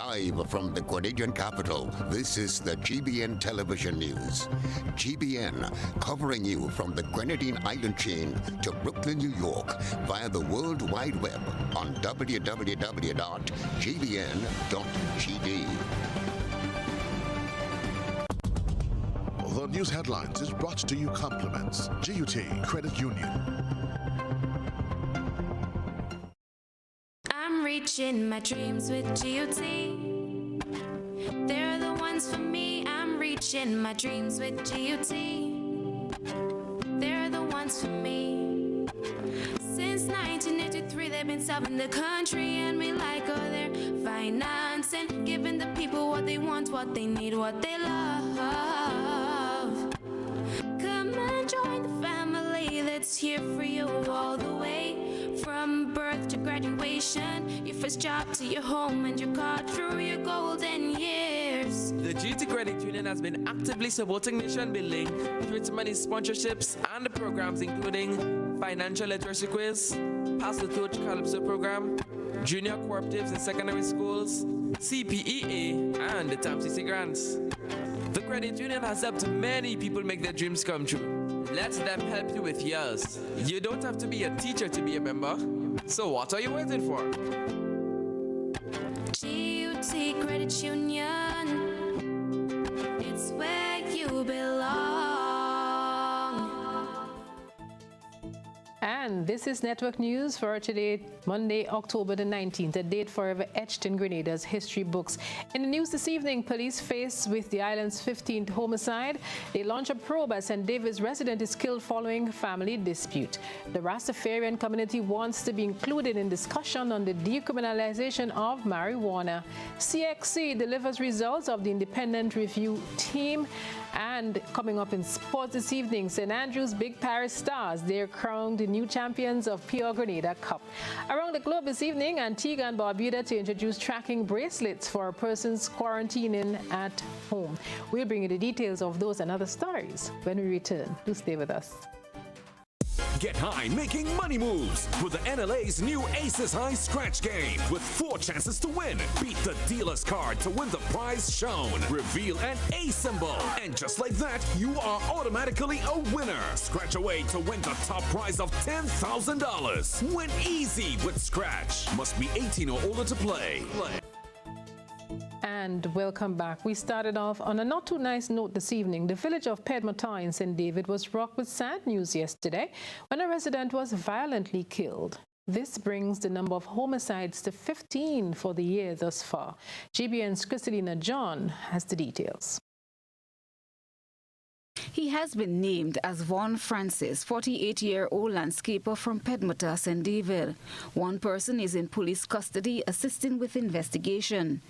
Live from the Grenadian capital, this is the GBN television news. GBN, covering you from the Grenadine island chain to Brooklyn, New York, via the World Wide Web on www.gbn.gd. The news headlines is brought to you compliments GUT Credit Union. I'm reaching my dreams with GUT. They're the ones for me. I'm reaching my dreams with GUT. They're the ones for me. Since 1983, they've been serving the country, and we like all their financing, giving the people what they want, what they need, what they love. Come and join the family that's here for you all the way, from birth to graduation, your first job to your home and your car through your golden years. The GT Credit Union has been actively supporting nation building through its many sponsorships and the programs including financial literacy quiz, Pass the Torch Calypso program, junior cooperatives in secondary schools, CPEA, and the TAMCC grants. The credit union has helped many people make their dreams come true. Let them help you with yours. You don't have to be a teacher to be a member. So what are you waiting for? GUT Credit Union, it's where you belong. And this is Network News for today, Monday, October the 19th, a date forever etched in Grenada's history books. In the news this evening, police faced with the island's 15th homicide. They launch a probe as St. David's resident is killed following family dispute. The Rastafarian community wants to be included in discussion on the decriminalization of marijuana. CXC delivers results of the independent review team. And coming up in sports this evening, St. Andrews Big Paris Stars, they're crowned the new champions of Pure Grenada Cup. Around the globe this evening, Antigua and Barbuda to introduce tracking bracelets for persons quarantining at home. We'll bring you the details of those and other stories when we return. Do stay with us. Get high making money moves with the NLA's new Aces High Scratch game with 4 chances to win. Beat the dealer's card to win the prize shown. Reveal an A symbol. And just like that, you are automatically a winner. Scratch away to win the top prize of $10,000. Win easy with Scratch. Must be 18 or older to play. And welcome back. We started off on a not too nice note this evening. The village of Pedmota in St. David was rocked with sad news yesterday when a resident was violently killed. This brings the number of homicides to 15 for the year thus far. GBN's Christelina John has the details. He has been named as Vaughn Francis, 48-year-old landscaper from Pedmota, St. David. One person is in police custody assisting with investigation.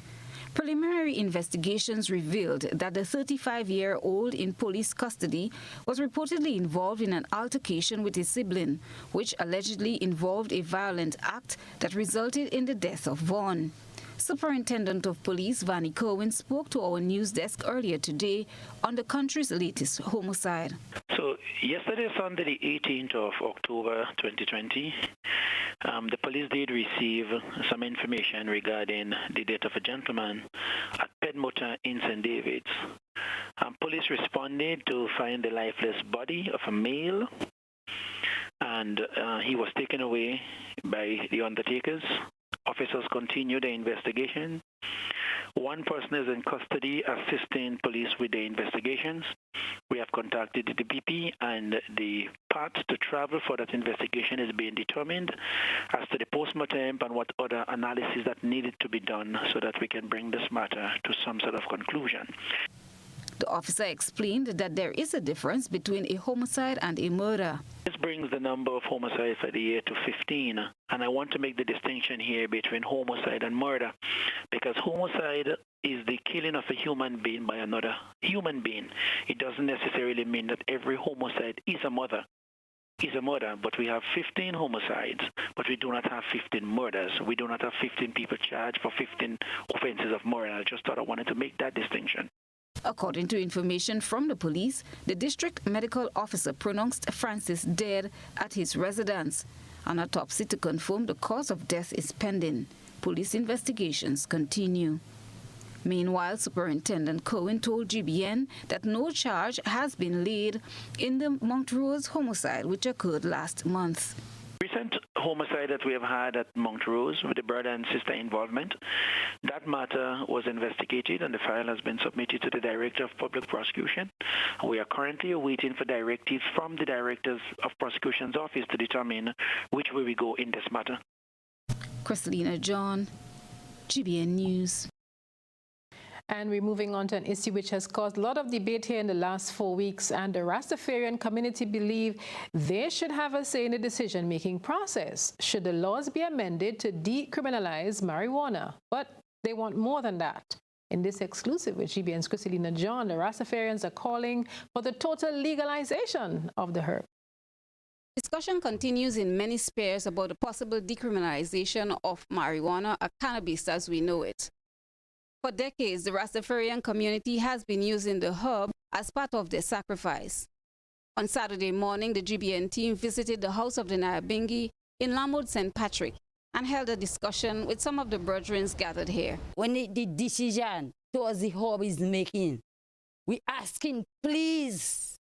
Preliminary investigations revealed that the 35-year-old in police custody was reportedly involved in an altercation with his sibling, which allegedly involved a violent act that resulted in the death of Vaughn. Superintendent of Police Vannie Kerwin spoke to our news desk earlier today on the country's latest homicide. So yesterday, Sunday, the 18th of October 2020, the police did receive some information regarding the death of a gentleman at Pedmota in St. David's. Police responded to find the lifeless body of a male, and he was taken away by the undertakers. Officers continue the investigation. One person is in custody assisting police with the investigations. We have contacted the DPP, and the path to travel for that investigation is being determined as to the postmortem and what other analysis that needed to be done so that we can bring this matter to some sort of conclusion. The officer explained that there is a difference between a homicide and a murder. This brings the number of homicides for the year to 15, and I want to make the distinction here between homicide and murder, because homicide is the killing of a human being by another human being. It doesn't necessarily mean that every homicide is a murder. But we have 15 homicides, but we do not have 15 murders. We do not have 15 people charged for 15 offenses of murder. I just thought I wanted to make that distinction. According to information from the police, the district medical officer pronounced Francis dead at his residence. An autopsy to confirm the cause of death is pending. Police investigations continue. Meanwhile, Superintendent Cohen told GBN that no charge has been laid in the Montrose homicide, which occurred last month. Recent homicide that we have had at Montrose with the brother and sister involvement, that matter was investigated and the file has been submitted to the Director of Public Prosecution. We are currently awaiting for directives from the Directors of Prosecution's office to determine which way we go in this matter. Christelina John, GBN News. And we're moving on to an issue which has caused a lot of debate here in the last 4 weeks, and the Rastafarian community believe they should have a say in the decision-making process. Should the laws be amended to decriminalize marijuana? But they want more than that. In this exclusive with GBN's Christelina John, the Rastafarians are calling for the total legalization of the herb. Discussion continues in many spheres about the possible decriminalization of marijuana, or cannabis as we know it. For decades, the Rastafarian community has been using the herb as part of their sacrifice. On Saturday morning, the GBN team visited the house of the Nyabingi in Lamode St. Patrick and held a discussion with some of the brethren gathered here. When the decision towards the herb is making, we asking, please,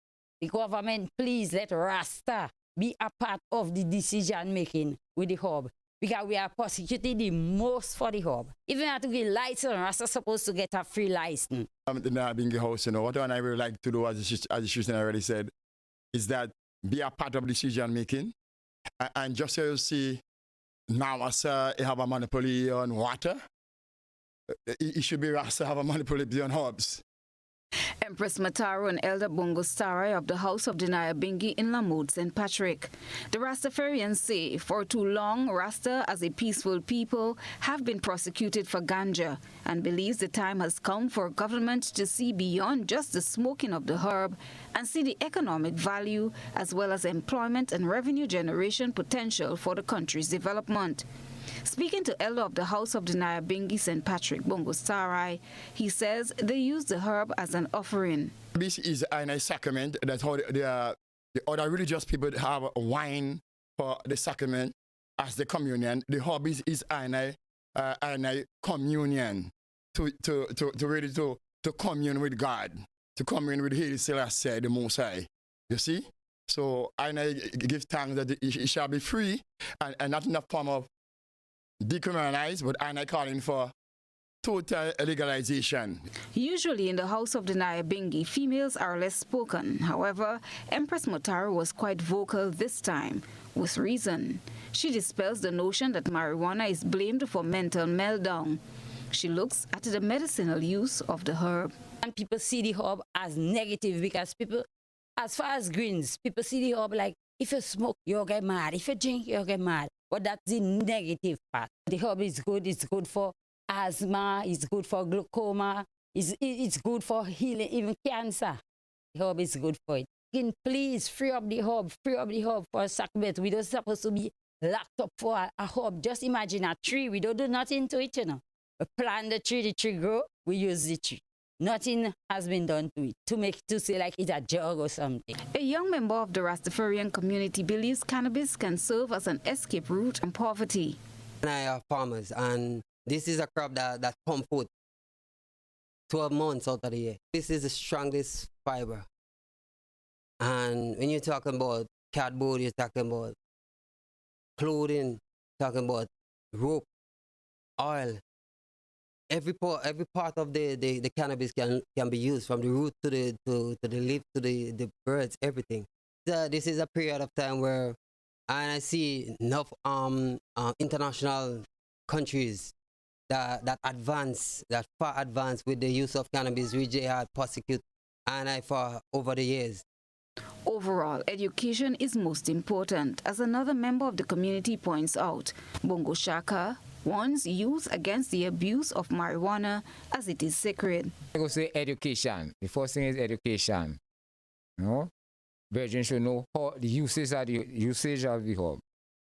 the government, please let Rasta be a part of the decision making with the herb. Because we are prosecuting the most for the herb. Even have to get license, Rasta supposed to get a free license. The Nyabingi house, what I would like to do, as the Susan already said, is that be a part of decision making. And just so you see, now as you have a monopoly on water, it should be Rasta have a monopoly on herbs. Empress Mataro and Elder Bongo Starai of the House of the Nyabingi in Lamode St. Patrick. The Rastafarians say for too long, Rasta as a peaceful people have been prosecuted for ganja and believes the time has come for government to see beyond just the smoking of the herb and see the economic value as well as employment and revenue generation potential for the country's development. Speaking to Elder of the House of the Nyabingi St. Patrick, Bongo Starai, he says they use the herb as an offering. This is a sacrament. That's how the other religious people have wine for the sacrament as the communion. The herb is a communion to commune with God, to commune with Haile Selassie, the Most High. You see? So I give thanks that it shall be free and not in the form of decriminalized, but I'm calling for total legalization. Usually in the House of the Nyabingi, females are less spoken. However, Empress Motaro was quite vocal this time, with reason. She dispels the notion that marijuana is blamed for mental meltdown. She looks at the medicinal use of the herb. And people see the herb as negative because people, as far as greens, people see the herb like, if you smoke, you'll get mad. If you drink, you'll get mad. But that's the negative part. The herb is good. It's good for asthma. It's good for glaucoma. It's good for healing, even cancer. The herb is good for it. Please free up the herb for a sacrament. We don't supposed to be locked up for a herb. Just imagine a tree. We don't do nothing to it, you know. We plant the tree grow, we use the tree. Nothing has been done to it to say like it's a drug or something. A young member of the Rastafarian community believes cannabis can serve as an escape route from poverty. I are farmers, and this is a crop that pump food 12 months out of the year. This is the strongest fiber. And when you're talking about cardboard, you're talking about clothing, talking about rope, oil. Every part of the cannabis can be used, from the root to the leaf to the birds, everything. This is a period of time where I see enough international countries that far advanced with the use of cannabis, which they had prosecuted for over the years. Overall, education is most important, as another member of the community points out. Bongo Shaka warns youth against the abuse of marijuana as it is sacred. I go say education. The first thing is education. You know? Virgins should know how the usage of the herb.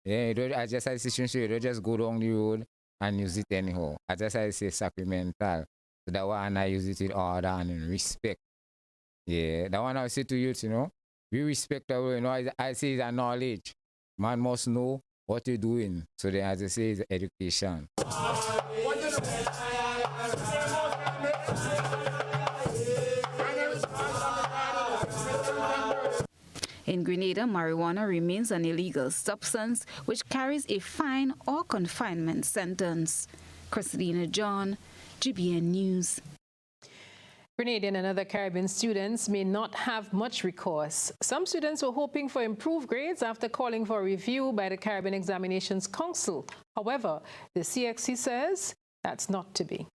Yeah, I just say you don't just go down the road and use it anyhow. I just say sacramental. So that one I use it in order and in respect. Yeah, that one I say to youth, you know, we respect our, you know, I say it's a knowledge. Man must know what you're doing. So then, as I say, it's education. In Grenada, marijuana remains an illegal substance which carries a fine or confinement sentence. Christina John, GBN News. Grenadian and other Caribbean students may not have much recourse. Some students were hoping for improved grades after calling for a review by the Caribbean Examinations Council. However, the CXC says that's not to be.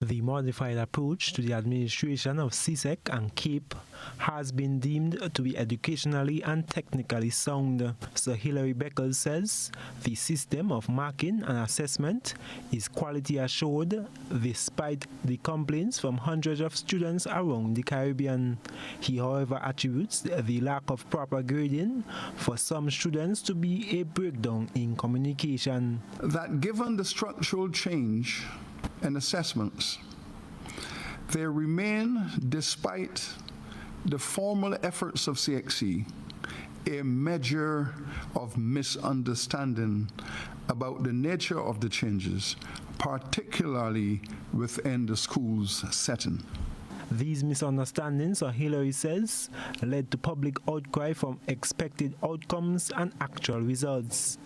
The modified approach to the administration of CSEC and CAPE has been deemed to be educationally and technically sound. Sir Hilary Beckles says the system of marking and assessment is quality assured despite the complaints from hundreds of students around the Caribbean. He, however, attributes the lack of proper grading for some students to be a breakdown in communication. That given the structural change and assessments, there remain, despite the formal efforts of CXC, a measure of misunderstanding about the nature of the changes, particularly within the school's setting. These misunderstandings, Sir Hilary says, led to public outcry from expected outcomes and actual results.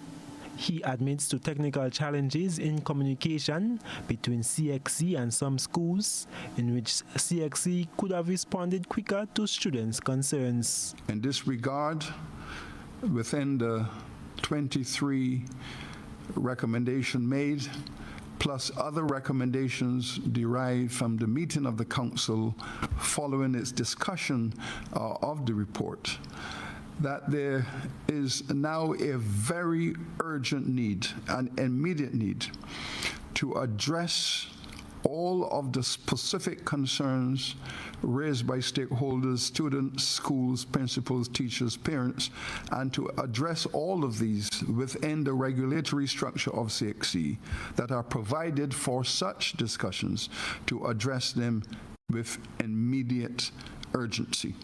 He admits to technical challenges in communication between CXC and some schools, in which CXC could have responded quicker to students' concerns. In this regard, within the 23 recommendations made, plus other recommendations derived from the meeting of the Council following its discussion of the report, that there is now a very urgent need, an immediate need, to address all of the specific concerns raised by stakeholders, students, schools, principals, teachers, parents, and to address all of these within the regulatory structure of CXC that are provided for such discussions, to address them with immediate urgency.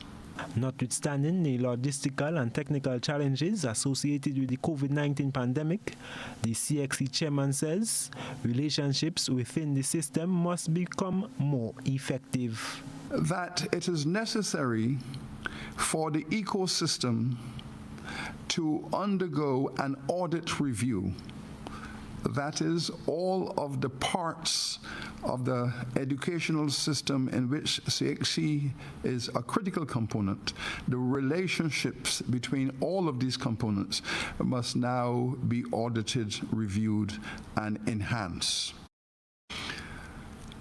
Notwithstanding the logistical and technical challenges associated with the COVID-19 pandemic, the CXC chairman says relationships within the system must become more effective. That it is necessary for the ecosystem to undergo an audit review. That is, all of the parts of the educational system in which CXC is a critical component, the relationships between all of these components must now be audited, reviewed, and enhanced.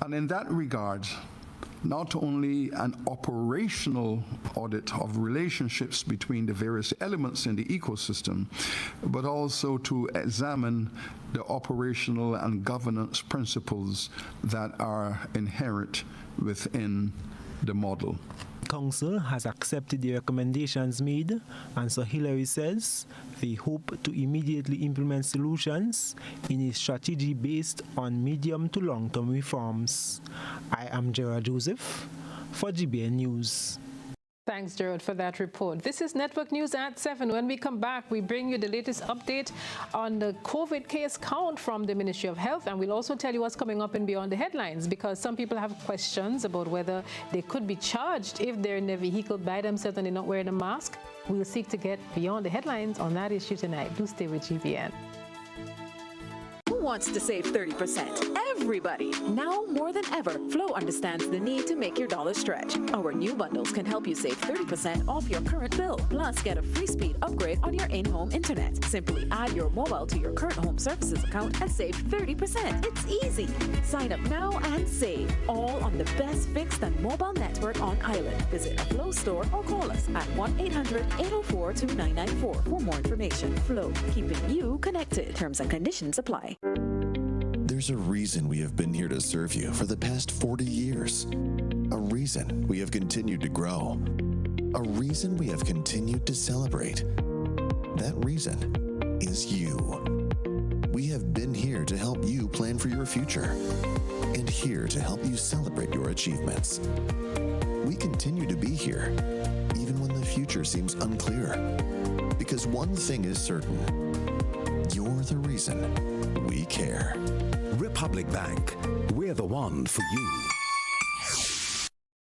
And in that regard, not only an operational audit of relationships between the various elements in the ecosystem, but also to examine the operational and governance principles that are inherent within the model. Council has accepted the recommendations made, and Sir Hilary says they hope to immediately implement solutions in a strategy based on medium to long-term reforms. I am Gerard Joseph for GBN News. Thanks, Gerald, for that report. This is Network News at 7. When we come back, we bring you the latest update on the COVID case count from the Ministry of Health, and we'll also tell you what's coming up in Beyond the Headlines, because some people have questions about whether they could be charged if they're in their vehicle by themselves and they're not wearing a mask. We'll seek to get Beyond the Headlines on that issue tonight. Do stay with GBN. Who wants to save 30%? Everybody. Now more than ever, Flow understands the need to make your dollar stretch. Our new bundles can help you save 30% off your current bill. Plus, get a free speed upgrade on your in-home internet. Simply add your mobile to your current home services account and save 30%. It's easy. Sign up now and save. All on the best fixed and mobile network on island. Visit a Flow store or call us at 1-800-804-2994 for more information. Flow, keeping you connected. Terms and conditions apply. There's a reason we have been here to serve you for the past 40 years. A reason we have continued to grow. A reason we have continued to celebrate. That reason is you. We have been here to help you plan for your future and here to help you celebrate your achievements. We continue to be here even when the future seems unclear, because one thing is certain: you're the reason we care. Republic Bank. We're the one for you.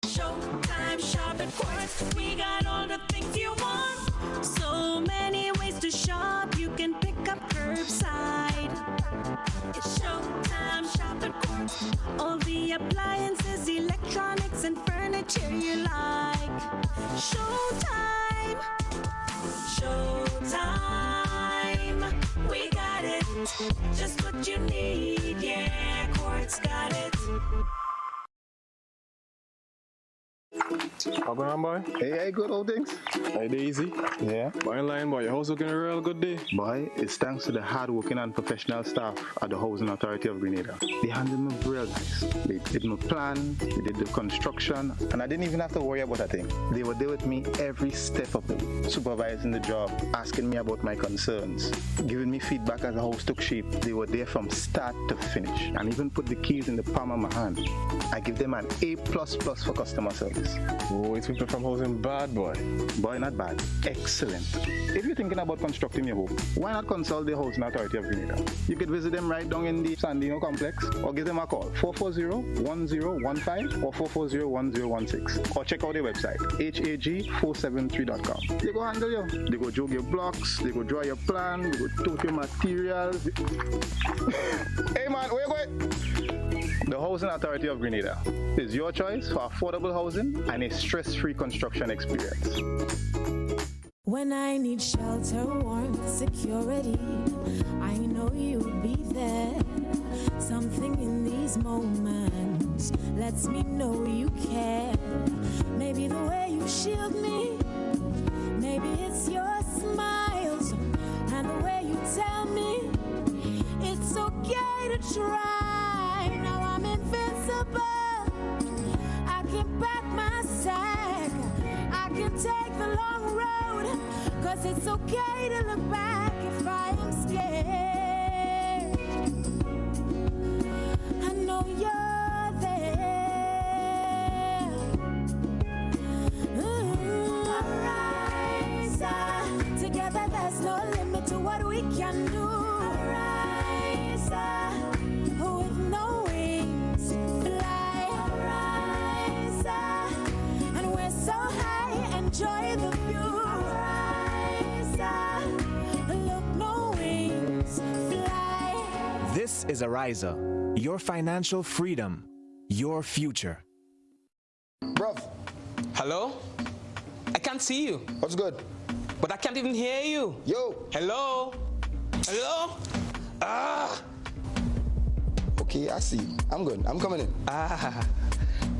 Showtime shop at Quartz. We got all the things you want. So many ways to shop. You can pick up curbside. It's Showtime shop at Quartz. All the appliances, electronics, and furniture you like. Showtime. Showtime. We got it. Just what you need. Yeah, Quartz got it. How going on, boy? Hey, good old things. Hey, Daisy. Yeah. Boy, in line, boy. Your house looking a real good day. Boy, it's thanks to the hard-working and professional staff at the Housing Authority of Grenada. They handled me real nice. They did my plan, they did the construction, and I didn't even have to worry about a thing. They were there with me every step of the way, supervising the job, asking me about my concerns, giving me feedback as the house took shape. They were there from start to finish, and even put the keys in the palm of my hand. I give them an A++ for customer service. Oh, it's people from housing bad, boy. Boy, not bad. Excellent. If you're thinking about constructing your home, why not consult the Housing Authority of Grenada? You could visit them right down in the Sandino complex, or give them a call, 440-1015 or 440-1016. Or check out their website, hag473.com. They go handle you. They go jog your blocks, they go draw your plan, they go tote your materials. Hey man, where you going? The Housing Authority of Grenada is your choice for affordable housing and a stress-free construction experience. When I need shelter, warmth, security, I know you'll be there. Something in these moments lets me know you care. Maybe the way you shield me, maybe it's your smiles and the way you tell me it's okay to try. Now I'm invincible. I can pack my sack. I can take the long road, 'cause it's okay to look back if I am scared. I know you're there. Arise, together there's no limit to what we can do. Arise, with no wings, fly. Arise, and we're so high, enjoy the view. Look, no wings, fly. This is Ariza, your financial freedom, your future. Bruv. Hello? I can't see you. What's good? But I can't even hear you. Yo. Hello? Hello? Ah. Okay, I see. I'm good. I'm coming in. Ah.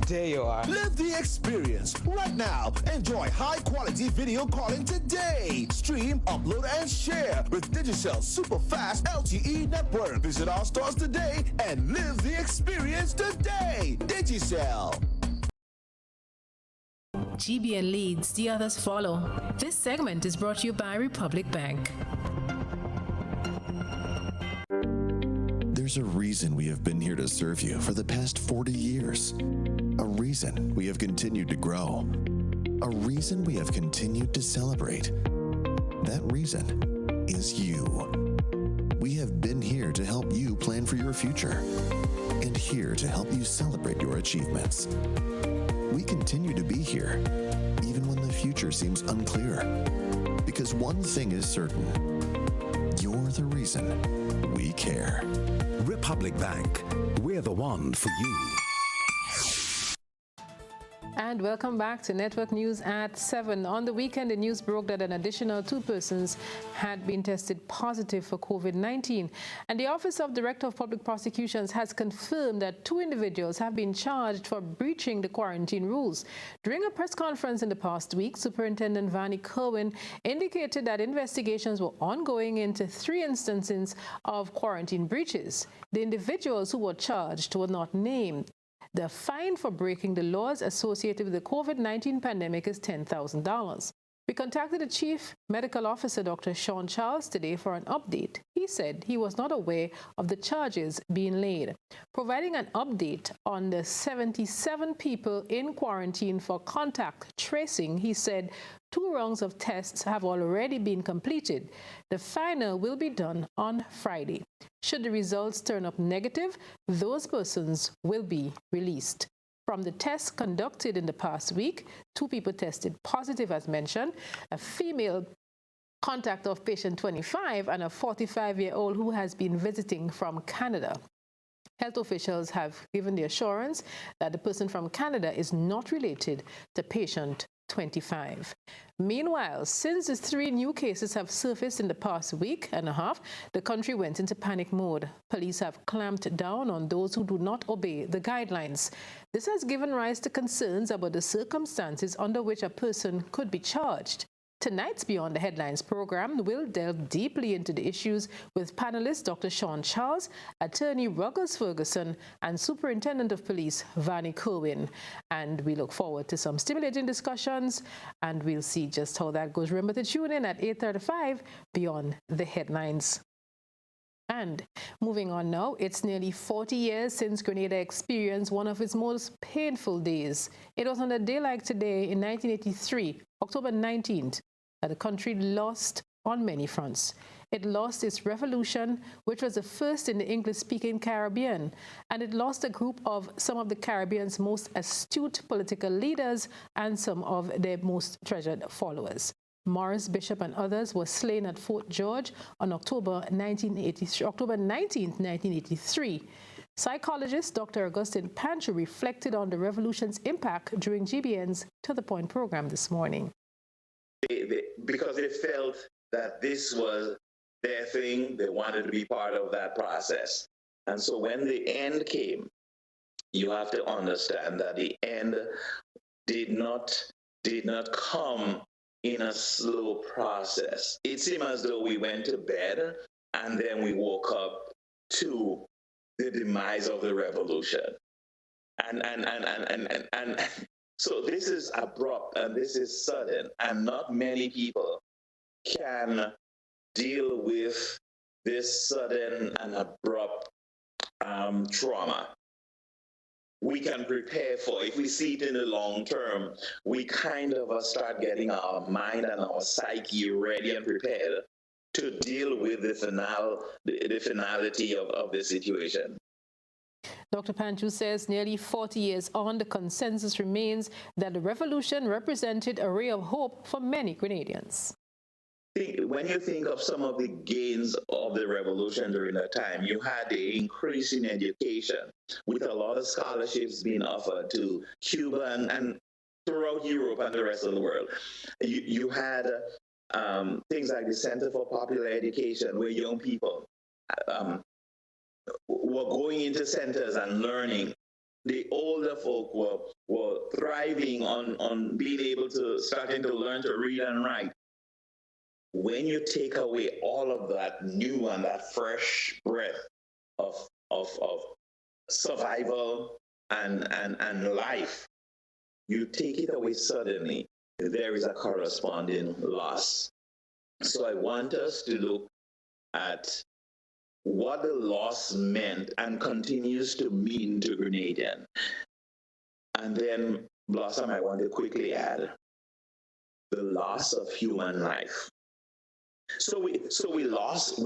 There you are. Live the experience right now. Enjoy high-quality video calling today. Stream, upload, and share with Digicel super fast LTE network. Visit our stores today and live the experience today. Digicel. GBN leads, the others follow. This segment is brought to you by Republic Bank. There's a reason we have been here to serve you for the past 40 years. A reason we have continued to grow. A reason we have continued to celebrate. That reason is you. We have been here to help you plan for your future and here to help you celebrate your achievements. We continue to be here, even when the future seems unclear. Because one thing is certain, you're the reason we care. Republic Bank. We're the one for you. And welcome back to Network News at 7. On the weekend, the news broke that an additional 2 persons had been tested positive for COVID-19. And the Office of Director of Public Prosecutions has confirmed that 2 individuals have been charged for breaching the quarantine rules. During a press conference in the past week, Superintendent Vannie Kerwin indicated that investigations were ongoing into 3 instances of quarantine breaches. The individuals who were charged were not named. The fine for breaking the laws associated with the COVID-19 pandemic is $10,000. We contacted the Chief Medical Officer, Dr. Sean Charles, today for an update. He said he was not aware of the charges being laid. Providing an update on the 77 people in quarantine for contact tracing, he said 2 rounds of tests have already been completed. The final will be done on Friday. Should the results turn up negative, those persons will be released. From the tests conducted in the past week, 2 people tested positive as mentioned, a female contact of patient 25 and a 45-year-old who has been visiting from Canada. Health officials have given the assurance that the person from Canada is not related to patient 25. Meanwhile, since the 3 new cases have surfaced in the past week and a half, the country went into panic mode. Police have clamped down on those who do not obey the guidelines. This has given rise to concerns about the circumstances under which a person could be charged. Tonight's Beyond the Headlines program will delve deeply into the issues with panelists Dr. Sean Charles, attorney Ruggles Ferguson, and Superintendent of Police Vannie Kerwin. And we look forward to some stimulating discussions, and we'll see just how that goes. Remember to tune in at 8:35 Beyond the Headlines. And moving on now, it's nearly 40 years since Grenada experienced one of its most painful days. It was on a day like today in 1983, October 19th, that the country lost on many fronts. It lost its revolution, which was the first in the English-speaking Caribbean, and it lost a group of some of the Caribbean's most astute political leaders and some of their most treasured followers. Morris Bishop and others were slain at Fort George on October 19th, 1983. Psychologist Dr. Augustine Pancho reflected on the revolution's impact during GBN's To The Point program this morning. Because they felt that this was their thing, they wanted to be part of that process. And so when the end came, you have to understand that the end did not come in a slow process. It seemed as though we went to bed and then we woke up to the demise of the revolution. And so this is abrupt and this is sudden, and not many people can deal with this sudden and abrupt trauma. We can prepare for, if we see it in the long term, we kind of start getting our mind and our psyche ready and prepared to deal with the finality of the situation. Dr. Pancho says nearly 40 years on, the consensus remains that the revolution represented a ray of hope for many Grenadians. When you think of some of the gains of the revolution during that time, you had the increase in education, with a lot of scholarships being offered to Cuba and throughout Europe and the rest of the world. You had things like the Center for Popular Education, where young people were going into centers and learning. The older folk were thriving on being able to, starting to learn to read and write. When you take away all of that new and that fresh breath of survival and life, you take it away suddenly, there is a corresponding loss. So I want us to look at what the loss meant and continues to mean to Grenadian. And then, Blossom, I want to quickly add the loss of human life. So we lost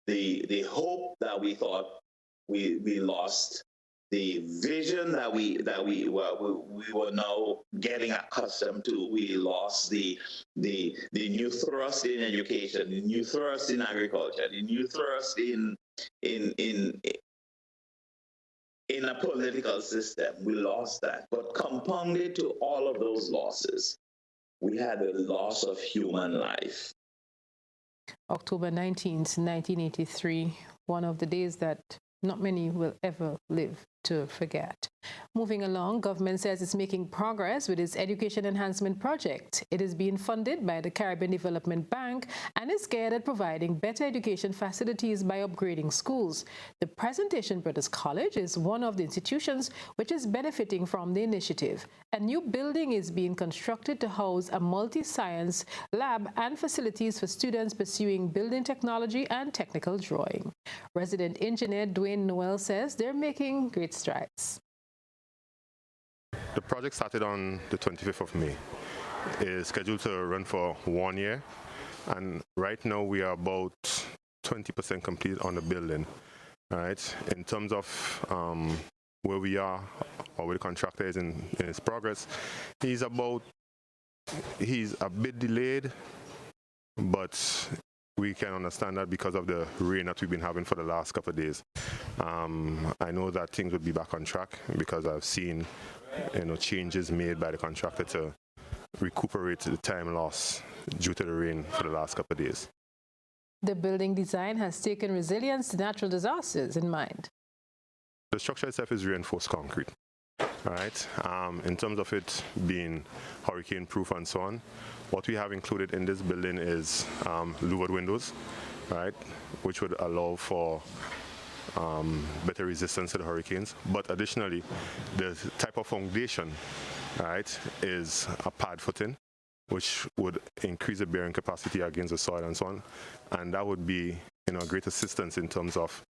the hope that we thought, we lost the vision that we were now getting accustomed to. We lost the new thrust in education, the new thrust in agriculture, the new thrust in a political system. We lost that. But compounded to all of those losses, we had the loss of human life. October 19th, 1983, one of the days that not many will ever live to forget. Moving along, government says it's making progress with its education enhancement project. It is being funded by the Caribbean Development Bank and is geared at providing better education facilities by upgrading schools. The Presentation Brothers College is one of the institutions which is benefiting from the initiative. A new building is being constructed to house a multi-science lab and facilities for students pursuing building technology and technical drawing. Resident engineer Dwayne Noel says they're making great strides. The project started on the 25th of May. It is scheduled to run for 1 year, and right now we are about 20% complete on the building. All right. In terms of where we are or where the contractor is in his progress, he's a bit delayed, but we can understand that because of the rain that we've been having for the last couple of days. I know that things will be back on track because I've seen changes made by the contractor to recuperate the time lost due to the rain for the last couple of days. The building design has taken resilience to natural disasters in mind. The structure itself is reinforced concrete. All right. In terms of it being hurricane-proof and so on, what we have included in this building is louvered windows, right, which would allow for better resistance to the hurricanes. But additionally, the type of foundation, right, is a pad footing, which would increase the bearing capacity against the soil and so on, and that would be a great assistance in terms of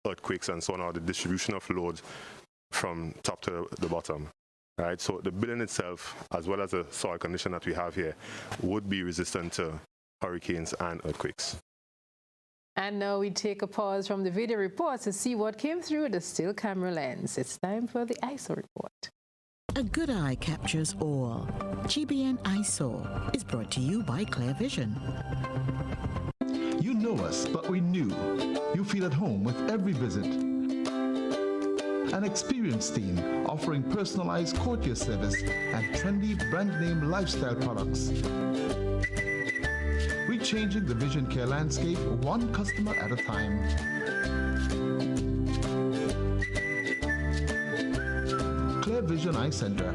earthquakes and so on, or the distribution of load from top to the bottom. Right, so the building itself, as well as the soil condition that we have here, would be resistant to hurricanes and earthquakes. And now we take a pause from the video reports to see what came through the still camera lens. It's time for the ISO report. A good eye captures all. GBN ISO is brought to you by Clear Vision. You know us, but we knew. You feel at home with every visit. An experienced team offering personalized courtier service and trendy brand name lifestyle products. We're changing the vision care landscape one customer at a time. Clear Vision Eye Center.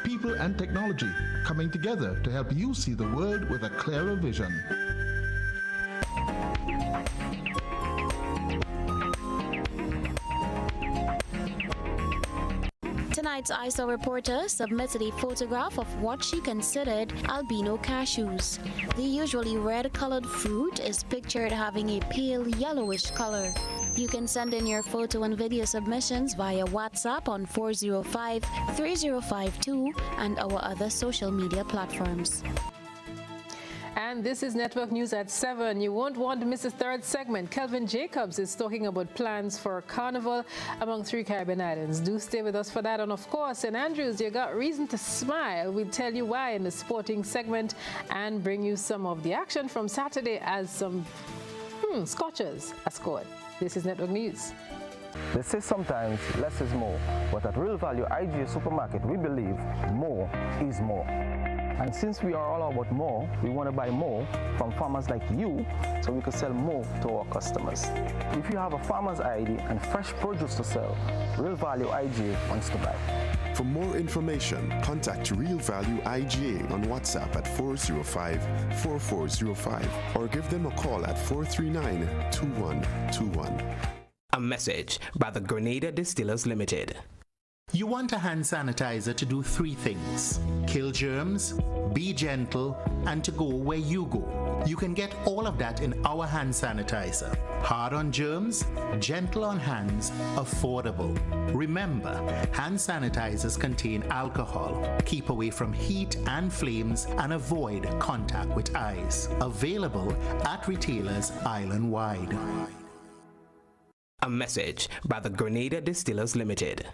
People and technology coming together to help you see the world with a clearer vision. Tonight's ISO reporter submitted a photograph of what she considered albino cashews. The usually red-colored fruit is pictured having a pale yellowish color. You can send in your photo and video submissions via WhatsApp on 405-3052 and our other social media platforms. And this is Network News at 7. You won't want to miss the third segment. Kelvin Jacobs is talking about plans for a carnival among 3 Caribbean islands. Do stay with us for that. And of course, St. Andrews, you got reason to smile. We'll tell you why in the sporting segment and bring you some of the action from Saturday as some Scotchers are scored. This is Network News. They say sometimes less is more, but at Real Value IGA Supermarket, we believe more is more. And since we are all about more, we want to buy more from farmers like you so we can sell more to our customers. If you have a farmer's ID and fresh produce to sell, Real Value IGA wants to buy. For more information, contact Real Value IGA on WhatsApp at 405-4405 or give them a call at 439-2121. A message by the Grenada Distillers Limited. You want a hand sanitizer to do 3 things: kill germs, be gentle, and to go where you go. You can get all of that in our hand sanitizer. Hard on germs, gentle on hands, affordable. Remember, hand sanitizers contain alcohol. Keep away from heat and flames and avoid contact with eyes. Available at retailers island-wide. A message by the Grenada Distillers Limited.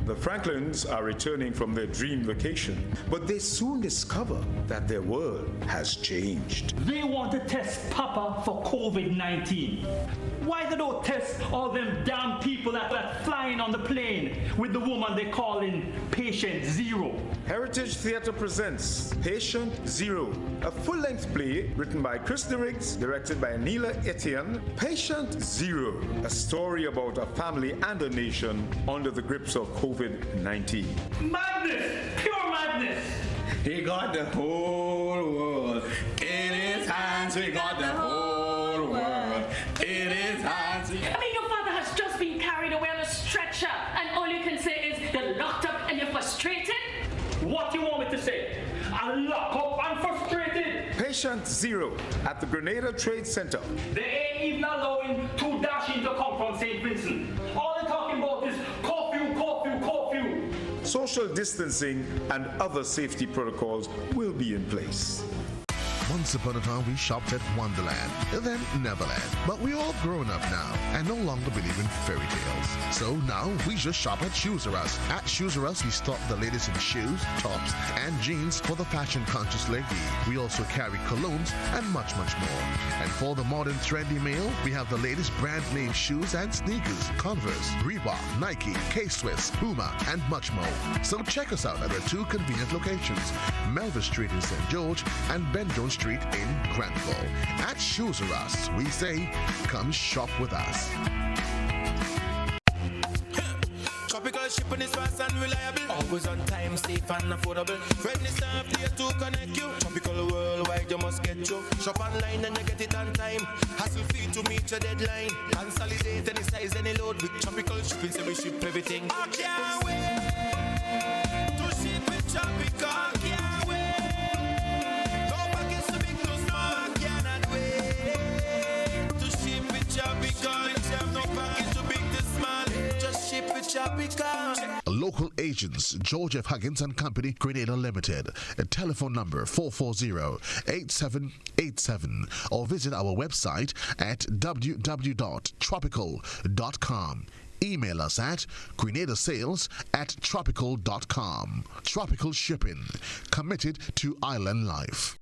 The Franklins are returning from their dream vacation, but they soon discover that their world has changed. They want to test Papa for COVID-19. Why they don't test all them damn people that are flying on the plane with the woman they call in Patient Zero? Heritage Theatre presents Patient Zero, a full-length play written by Chris DeRiggs, directed by Neela Etienne. Patient Zero, a story about a family and a nation under the grips of COVID-19. Madness! Pure madness! He got the whole world in his hands. He got the whole world in his hands. I mean, your father has just been carried away on a stretcher, and all you can say is you're locked up and you're frustrated? What do you want me to say? I'm locked up, I'm frustrated. Patient Zero at the Grenada Trade Center. They ain't even allowing 2 dashing to come from St. Vincent. All they're talking about is curfew, curfew, curfew. Social distancing and other safety protocols will be in place. Once upon a time, we shopped at Wonderland, then Neverland. But we're all grown up now and no longer believe in fairy tales. So now we just shop at Shoes R Us. At Shoes R Us, we stock the latest in shoes, tops, and jeans for the fashion-conscious lady. We also carry colognes and much, much more. And for the modern trendy male, we have the latest brand-name shoes and sneakers, Converse, Reebok, Nike, K-Swiss, Puma, and much more. So check us out at our 2 convenient locations, Melville Street in St. George and Ben Jones Street in Granville. At Shoes R Us, we say, come shop with us. Tropical shipping is fast and reliable. Always on time, safe and affordable. Friendly staff here to connect you. Tropical worldwide, you must get you. Shop online and you get it on time. Hassle free to meet your deadline. Consolidate any size, any load. With tropical shipping, so we ship everything. I can't wait to ship with Tropical. Can't wait. No package too big, too small. I cannot wait to ship with Tropical. No package too big, too small. Just ship with Tropical. Local agents, George F. Huggins and Company, Grenada Limited. A telephone number 440-8787 or visit our website at www.tropical.com. Email us at grenadasales@tropical.com. Tropical Shipping, committed to island life.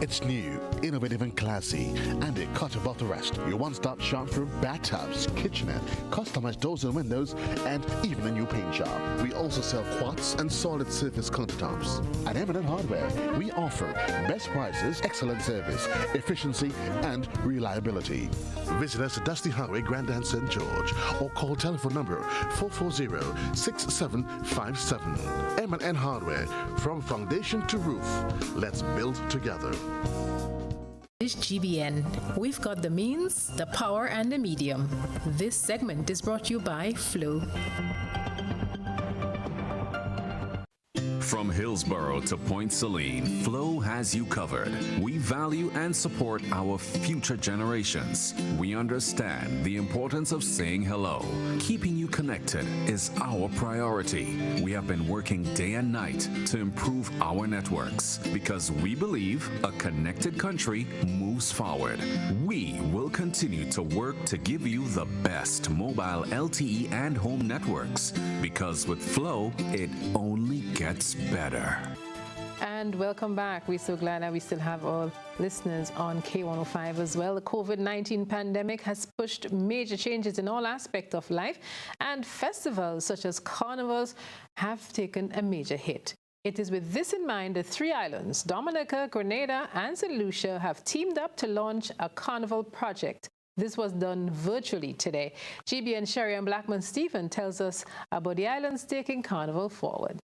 It's new, innovative and classy, and a cut above the rest. Your one-stop shop for bathtubs, kitchenette, customized doors and windows, and even a new paint job. We also sell quartz and solid surface countertops. At M&N Hardware, we offer best prices, excellent service, efficiency, and reliability. Visit us at Dusty Highway, Grandin, St. George, or call telephone number 440-6757. M&N Hardware, from foundation to roof. Let's build together. This GBN. We've got the means, the power, and the medium. This segment is brought to you by Flow. From Hillsborough to Point Celine, Flow has you covered. We value and support our future generations. We understand the importance of saying hello. Keeping you connected is our priority. We have been working day and night to improve our networks because we believe a connected country moves forward. We will continue to work to give you the best mobile LTE and home networks because with Flow, it only gets better. And welcome back. We're so glad that we still have our listeners on K105 as well. The COVID-19 pandemic has pushed major changes in all aspects of life, and festivals such as carnivals have taken a major hit. It is with this in mind that 3 islands, Dominica, Grenada, and St. Lucia, have teamed up to launch a carnival project. This was done virtually today. GBN Sherry and Blackman Stephen tells us about the islands taking carnival forward.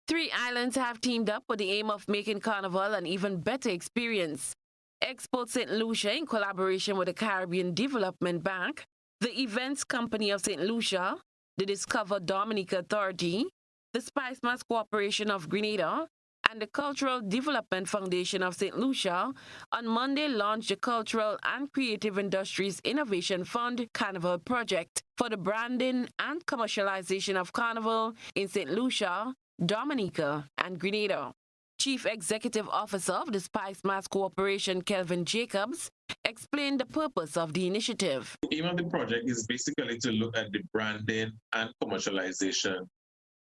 3 islands have teamed up with the aim of making Carnival an even better experience. Export St. Lucia, in collaboration with the Caribbean Development Bank, The Events Company of St. Lucia, the Discover Dominica Authority, the Spice Mass Corporation of Grenada, and the Cultural Development Foundation of St. Lucia on Monday launched the Cultural and Creative Industries Innovation Fund Carnival Project for the branding and commercialization of Carnival in St. Lucia, Dominica, and Grenada. Chief Executive Officer of the Spice Mass Corporation, Kelvin Jacobs, explained the purpose of the initiative. The aim of the project is basically to look at the branding and commercialization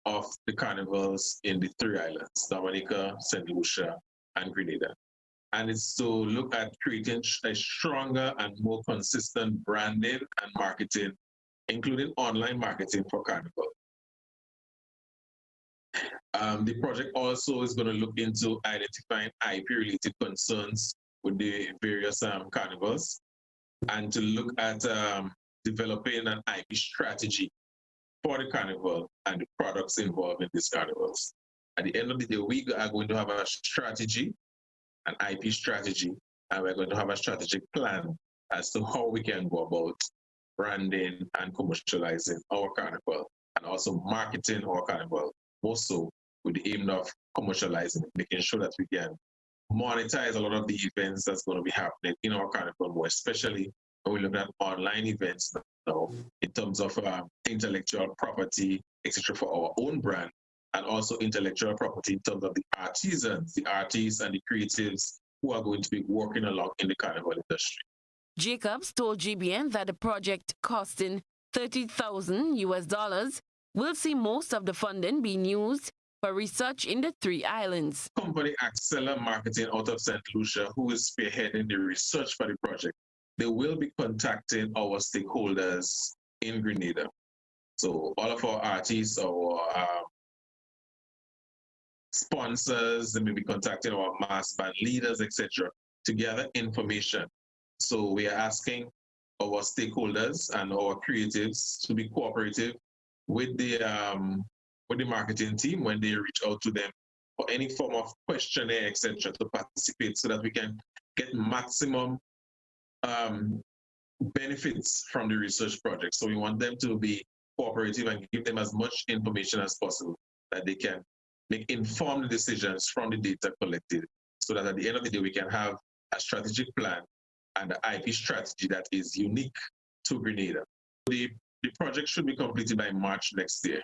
of the carnivals in the three islands, Dominica, St. Lucia, and Grenada. And it's to look at creating a stronger and more consistent branding and marketing, including online marketing for Carnival. The project also is going to look into identifying IP-related concerns with the various carnivals and to look at developing an IP strategy for the carnival and the products involved in these carnivals. At the end of the day, we are going to have a strategy, an IP strategy, and we're going to have a strategic plan as to how we can go about branding and commercializing our carnival and also marketing our carnival, also with the aim of commercializing, making sure that we can monetize a lot of the events that's going to be happening in our carnival, more especially when we look at online events now in terms of intellectual property, etc., for our own brand, and also intellectual property in terms of the artisans, the artists and the creatives who are going to be working along in the carnival industry. Jacobs told GBN that the project costing $30,000 will see most of the funding being used for research in the three islands. Company Axella Marketing out of St. Lucia, who is spearheading the research for the project, they will be contacting our stakeholders in Grenada. So all of our artists, our sponsors, they may be contacting our mass band leaders, etc., to gather information. So we are asking our stakeholders and our creatives to be cooperative with the marketing team when they reach out to them for any form of questionnaire, etc., to participate so that we can get maximum benefits from the research project. So we want them to be cooperative and give them as much information as possible that they can make informed decisions from the data collected so that at the end of the day we can have a strategic plan and an IP strategy that is unique to Grenada. The project should be completed by March next year,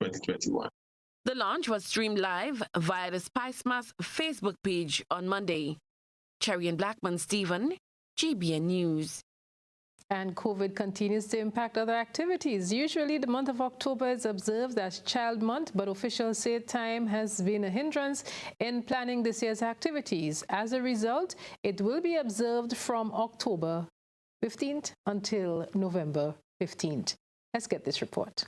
2021. The launch was streamed live via the Spice Mass Facebook page on Monday. Cherry and Blackman Stephen, GBN News. And COVID continues to impact other activities. Usually the month of October is observed as Child Month, but officials say time has been a hindrance in planning this year's activities. As a result, it will be observed from October 15th until November 15th. Let's get this report.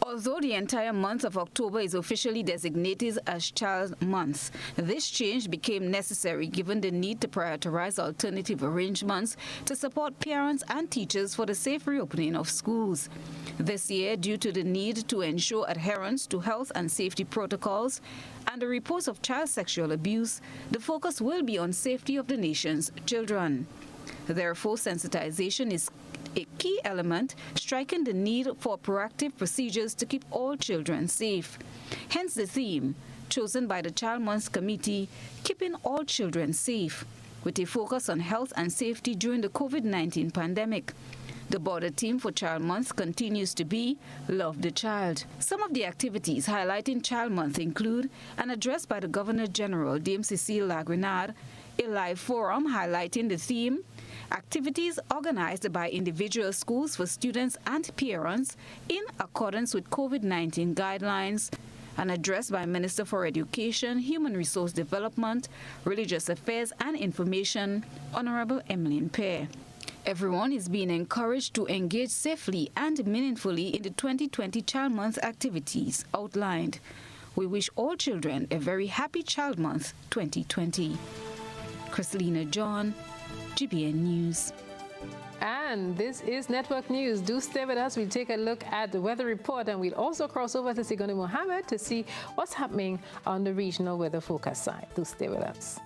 Although the entire month of October is officially designated as Child Month, this change became necessary given the need to prioritize alternative arrangements to support parents and teachers for the safe reopening of schools. This year, due to the need to ensure adherence to health and safety protocols and the reports of child sexual abuse, the focus will be on safety of the nation's children. Therefore, sensitization is a key element, striking the need for proactive procedures to keep all children safe. Hence the theme, chosen by the Child Month Committee, Keeping All Children Safe, with a focus on health and safety during the COVID-19 pandemic. The border theme for Child Month continues to be Love the Child. Some of the activities highlighting Child Month include an address by the Governor General, Dame Cecile Lagrenade, a live forum highlighting the theme, activities organized by individual schools for students and parents in accordance with COVID-19 guidelines, an address by Minister for Education, Human Resource Development, Religious Affairs and Information, Honorable Emmeline Pear. Everyone is being encouraged to engage safely and meaningfully in the 2020 Child Month activities outlined. We wish all children a very happy Child Month 2020. Christelina John, GBN News. And this is Network News. Do stay with us. We'll take a look at the weather report, and we'll also cross over to Sigoni Mohammed to see what's happening on the regional weather forecast side. Do stay with us.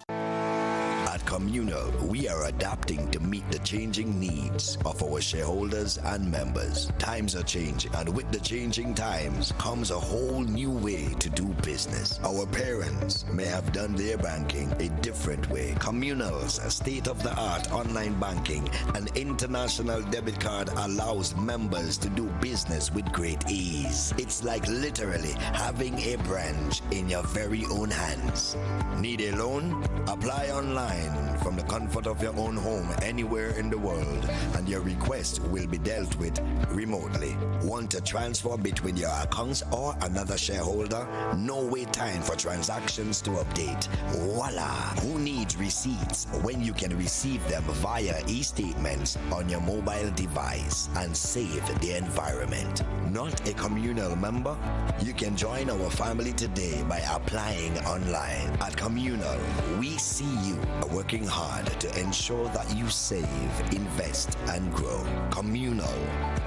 At Communal, we are adapting to meet the changing needs of our shareholders and members. Times are changing, and with the changing times comes a whole new way to do business. Our parents may have done their banking a different way. Communal's state-of-the-art online banking and international debit card allows members to do business with great ease. It's like literally having a branch in your very own hands. Need a loan? Apply online from the comfort of your own home anywhere in the world, and your request will be dealt with remotely. Want to transfer between your accounts or another shareholder? No wait time for transactions to update. Voila! Who needs receipts when you can receive them via e-statements on your mobile device and save the environment? Not a Communal member? You can join our family today by applying online. At Communal, we see you working hard to ensure that you save, invest, and grow. Communal.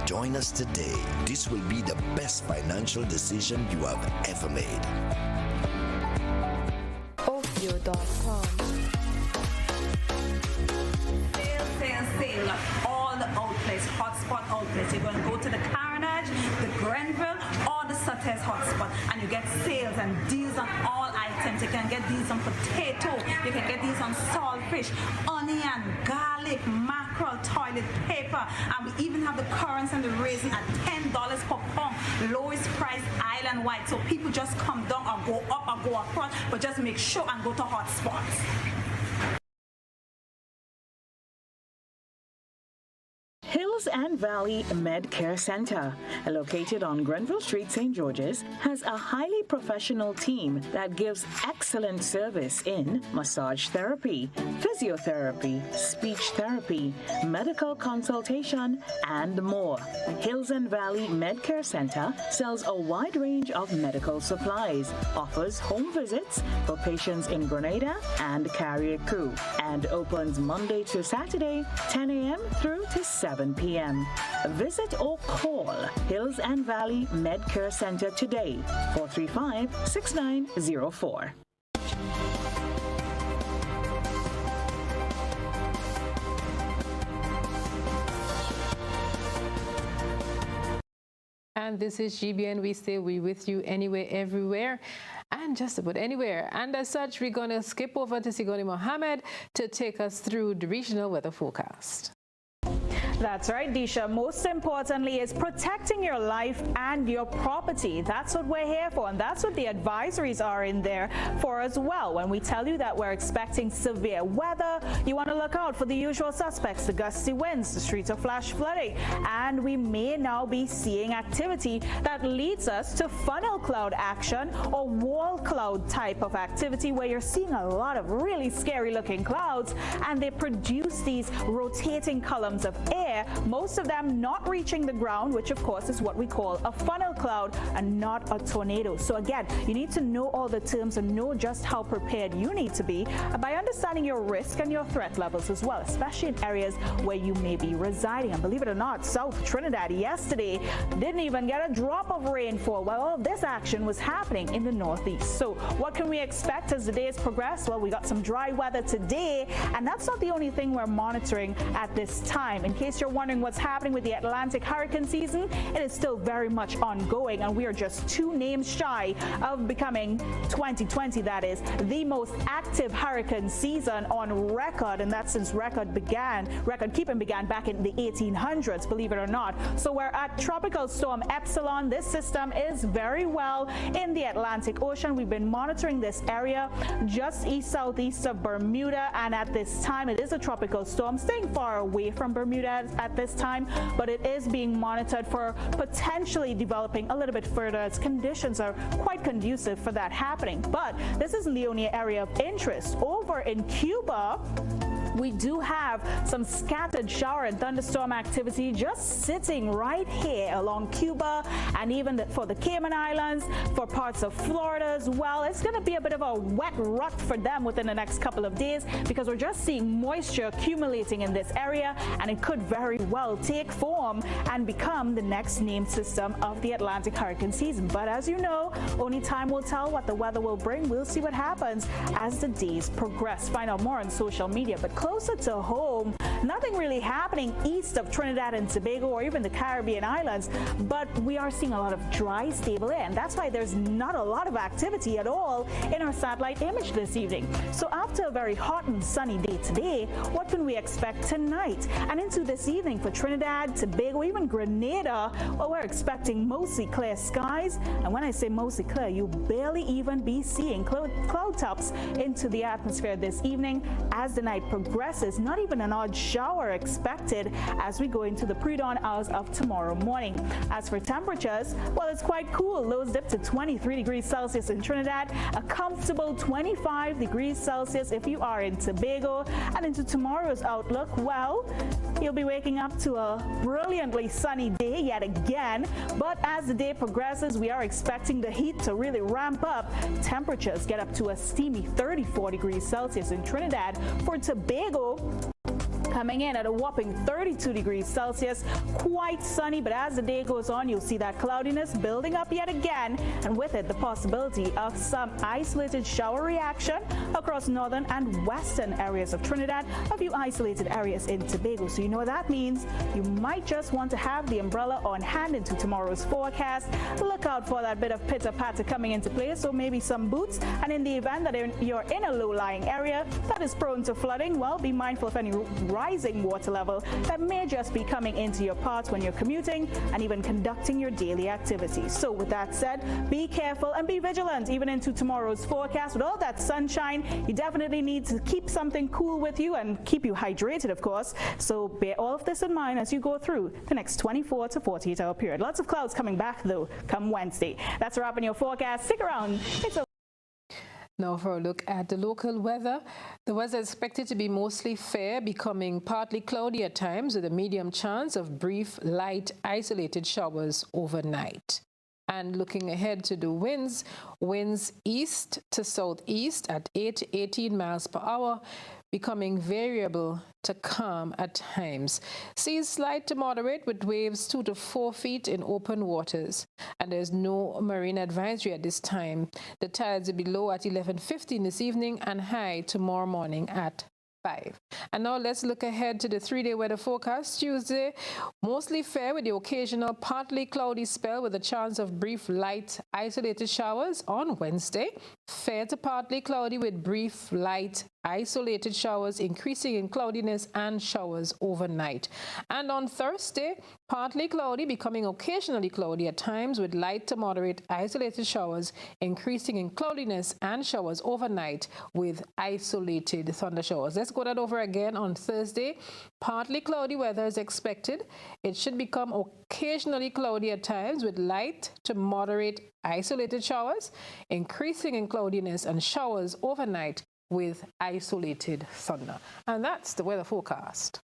Join us today. This will be the best financial decision you have ever made. Ofio.com. Sale. All the outlets, hotspot outlets. You're going to go to the Carnage, the Grenville, or the Sutter's hotspot, and you get sales and deals on all items. You can get these on potato, you can get these on saltfish, onion, garlic, mackerel, toilet paper, and we even have the currants and the raisin at $10 per pound, lowest price island-wide. So people just come down or go up or go across, but just make sure and go to hotspots. Hills and Valley Medcare Center, located on Grenville Street, St. George's, has a highly professional team that gives excellent service in massage therapy, physiotherapy, speech therapy, medical consultation, and more. Hills and Valley Medcare Center sells a wide range of medical supplies, offers home visits for patients in Grenada and Carriacou, and opens Monday to Saturday, 10 a.m. through to 7 p.m. Visit or call Hills and Valley Medcare Center today, 435-6904. And this is GBN. We stay with you anywhere, everywhere, and just about anywhere. And as such, we're going to skip over to Sigoni Mohammed to take us through the regional weather forecast. That's right, Disha. Most importantly is protecting your life and your property. That's what we're here for, and that's what the advisories are in there for as well. When we tell you that we're expecting severe weather, you want to look out for the usual suspects, the gusty winds, the streets are flash flooding, and we may now be seeing activity that leads us to funnel cloud action or wall cloud type of activity, where you're seeing a lot of really scary looking clouds, and they produce these rotating columns of air, most of them not reaching the ground, which of course is what we call a funnel cloud and not a tornado. So again, you need to know all the terms and know just how prepared you need to be by understanding your risk and your threat levels as well, especially in areas where you may be residing. And believe it or not, South Trinidad yesterday didn't even get a drop of rainfall while all of this action was happening in the northeast. So what can we expect as the days progress? Well, we got some dry weather today, and that's not the only thing we're monitoring at this time. In case you're wondering what's happening with the Atlantic hurricane season, it is still very much ongoing, and we are just 2 names shy of becoming 2020, that is, the most active hurricane season on record, and that's since record keeping began back in the 1800s, believe it or not. So we're at Tropical Storm Epsilon. This system is very well in the Atlantic Ocean. We've been monitoring this area just east-southeast of Bermuda, and at this time it is a tropical storm, staying far away from Bermuda at this time, but it is being monitored for potentially developing a little bit further, as conditions are quite conducive for that happening. But this isn't the only area of interest. Over in Cuba, we do have some scattered shower and thunderstorm activity just sitting right here along Cuba and even for the Cayman Islands, for parts of Florida as well. It's going to be a bit of a wet rut for them within the next couple of days because we're just seeing moisture accumulating in this area, and it could very well take form and become the next named system of the Atlantic hurricane season. But as you know, only time will tell what the weather will bring. We'll see what happens as the days progress. Find out more on social media. But closer to home, nothing really happening east of Trinidad and Tobago or even the Caribbean islands, but we are seeing a lot of dry, stable air, and that's why there's not a lot of activity at all in our satellite image this evening. So after a very hot and sunny day today, what can we expect tonight and into this evening for Trinidad, Tobago, even Grenada? Well, we're expecting mostly clear skies, and when I say mostly clear, you barely even be seeing cloud tops into the atmosphere this evening as the night progresses. Not even an odd shower expected as we go into the pre-dawn hours of tomorrow morning. As for temperatures, well, it's quite cool. Lows dip to 23 degrees Celsius in Trinidad, a comfortable 25 degrees Celsius if you are in Tobago. And into tomorrow's outlook, well, you'll be waking up to a brilliantly sunny day yet again. But as the day progresses, we are expecting the heat to really ramp up. Temperatures get up to a steamy 34 degrees Celsius in Trinidad. For Tobago, coming in at a whopping 32 degrees Celsius, quite sunny, but as the day goes on, you'll see that cloudiness building up yet again, and with it, the possibility of some isolated shower reaction across northern and western areas of Trinidad, a few isolated areas in Tobago. So you know what that means. You might just want to have the umbrella on hand into tomorrow's forecast. Look out for that bit of pitter-patter coming into play, so maybe some boots, and in the event that you're in a low-lying area that is prone to flooding, well, be mindful of any rising water level that may just be coming into your path when you're commuting and even conducting your daily activities. So with that said, be careful and be vigilant even into tomorrow's forecast. With all that sunshine, you definitely need to keep something cool with you and keep you hydrated, of course. So bear all of this in mind as you go through the next 24 to 48 hour period. Lots of clouds coming back though come Wednesday. That's a wrap on your forecast. Stick around. It's a Now for a look at the local weather. The weather is expected to be mostly fair, becoming partly cloudy at times with a medium chance of brief, light, isolated showers overnight. And looking ahead to the winds east to southeast at 8 to 18 miles per hour, becoming variable to calm at times. Seas slight to moderate with waves 2 to 4 feet in open waters. And there's no marine advisory at this time. The tides will be low at 11:15 this evening and high tomorrow morning at 5. And now let's look ahead to the 3-day weather forecast. Tuesday, mostly fair with the occasional partly cloudy spell with a chance of brief light isolated showers. On Wednesday, fair to partly cloudy with brief light isolated showers, increasing in cloudiness and showers overnight. And on Thursday, partly cloudy, becoming occasionally cloudy at times with light to moderate isolated showers, increasing in cloudiness and showers overnight with isolated thunder showers. Let's go that over again. On Thursday, partly cloudy weather is expected. It should become occasionally cloudy at times with light to moderate isolated showers, increasing in cloudiness and showers overnight with isolated thunder. And that's the weather forecast.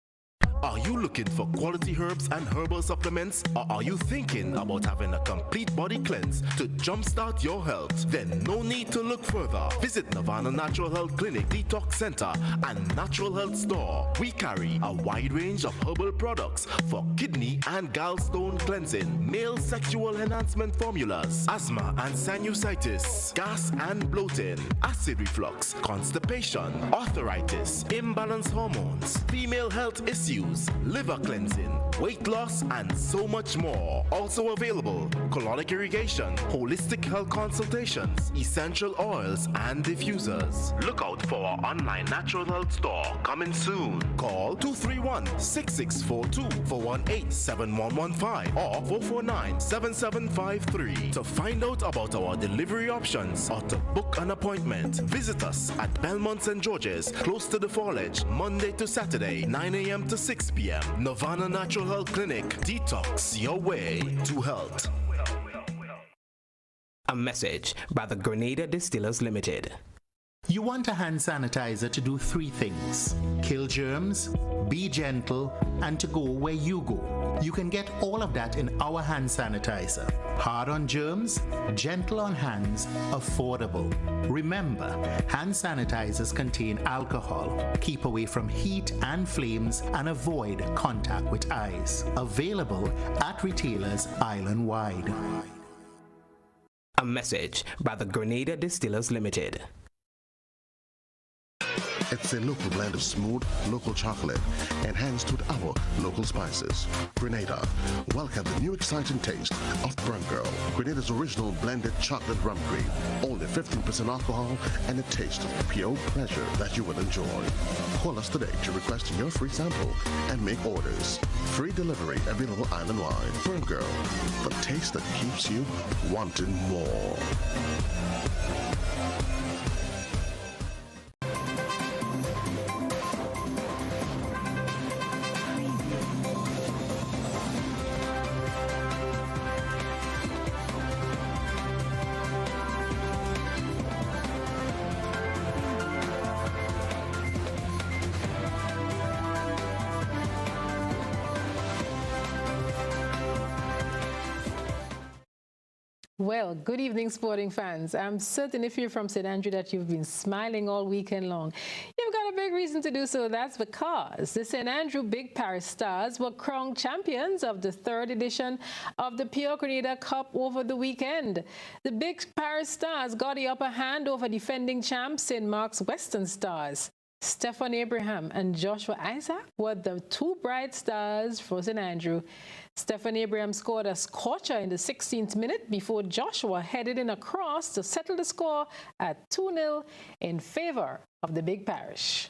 Are you looking for quality herbs and herbal supplements? Or are you thinking about having a complete body cleanse to jumpstart your health? Then no need to look further. Visit Nirvana Natural Health Clinic, Detox Center, and Natural Health Store. We carry a wide range of herbal products for kidney and gallstone cleansing, male sexual enhancement formulas, asthma and sinusitis, gas and bloating, acid reflux, constipation, arthritis, imbalanced hormones, female health issues, liver cleansing, weight loss, and so much more. Also available, colonic irrigation, holistic health consultations, essential oils, and diffusers. Look out for our online natural health store coming soon. Call 231-6642 for 18-7115 or 449-7753 to find out about our delivery options or to book an appointment. Visit us at Belmont St. George's, close to the Fall Edge, Monday to Saturday, 9 a.m. to 6 p.m. Nirvana Natural Health Clinic. Detox your way to health. A message by the Grenada Distillers Limited. You want a hand sanitizer to do 3 things: kill germs, be gentle, and to go where you go. You can get all of that in our hand sanitizer. Hard on germs, gentle on hands, affordable. Remember, hand sanitizers contain alcohol. Keep away from heat and flames and avoid contact with eyes. Available at retailers island-wide. A message by the Grenada Distillers Limited. It's a local blend of smooth, local chocolate, enhanced with our local spices. Grenada, welcome the new exciting taste of Brown Girl. Grenada's original blended chocolate rum cream. Only 15% alcohol and a taste of pure pleasure that you will enjoy. Call us today to request your free sample and make orders. Free delivery available island-wide. Brown Girl, the taste that keeps you wanting more. Well, good evening, sporting fans. I'm certain if you're from St. Andrew that you've been smiling all weekend long. You've got a big reason to do so. That's because the St. Andrew Big Parish Stars were crowned champions of the 3rd edition of the Pure Grenada Cup over the weekend. The Big Parish Stars got the upper hand over defending champs St. Mark's Western Stars. Stephen Abraham and Joshua Isaac were the 2 bright stars for St. Andrew. Stephen Abraham scored a scorcher in the 16th minute before Joshua headed in a cross to settle the score at 2-0 in favor of the Big Parish.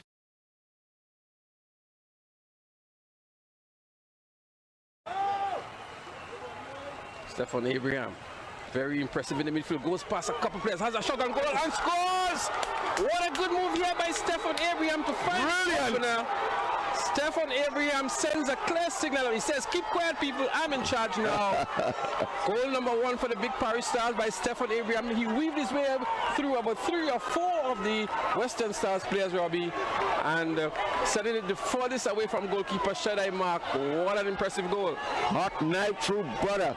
Stephen Abraham, very impressive in the midfield, goes past a couple players, has a shot on goal and scores! What a good move here by Stephen Abraham to find the opener. Stephen Abraham sends a clear signal. He says, keep quiet, people, I'm in charge now. Goal number 1 for the Big Parish Stars by Stephen Abraham. He weaved his way through about 3 or 4 of the Western Stars players, Robbie, and setting it the furthest away from goalkeeper Shaddai Mark. What an impressive goal. Hot knife through butter.